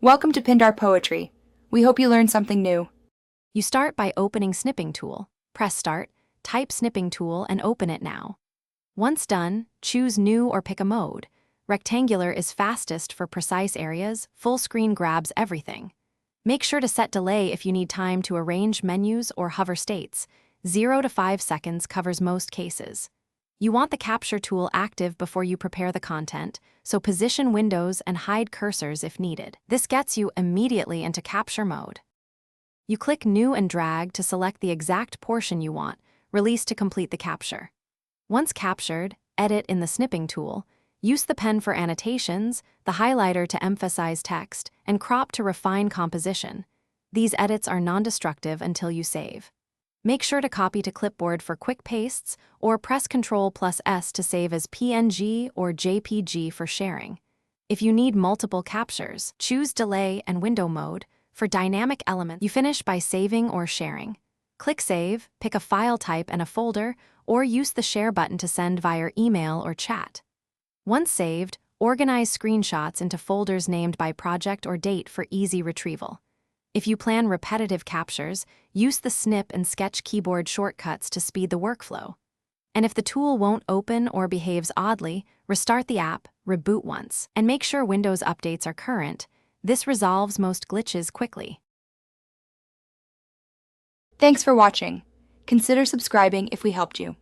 Welcome to Pindar Poetry. We hope you learned something new. You start by opening Snipping Tool. Press Start, type Snipping Tool, and open it now. Once done, choose New or pick a mode. Rectangular is fastest for precise areas, full screen grabs everything. Make sure to set delay if you need time to arrange menus or hover states. 0 to 5 seconds covers most cases. You want the capture tool active before you prepare the content, so position windows and hide cursors if needed. This gets you immediately into capture mode. You click New and drag to select the exact portion you want, release to complete the capture. Once captured, edit in the Snipping tool, use the pen for annotations, the highlighter to emphasize text, and crop to refine composition. These edits are non-destructive until you save. Make sure to copy to clipboard for quick pastes, or press Ctrl+S to save as PNG or JPG for sharing. If you need multiple captures, choose Delay and Window mode. For dynamic elements, you finish by saving or sharing. Click Save, pick a file type and a folder, or use the Share button to send via email or chat. Once saved, organize screenshots into folders named by project or date for easy retrieval. If you plan repetitive captures, use the Snip and Sketch keyboard shortcuts to speed the workflow. And if the tool won't open or behaves oddly, restart the app, reboot once, and make sure Windows updates are current. This resolves most glitches quickly. Thanks for watching. Consider subscribing if we helped you.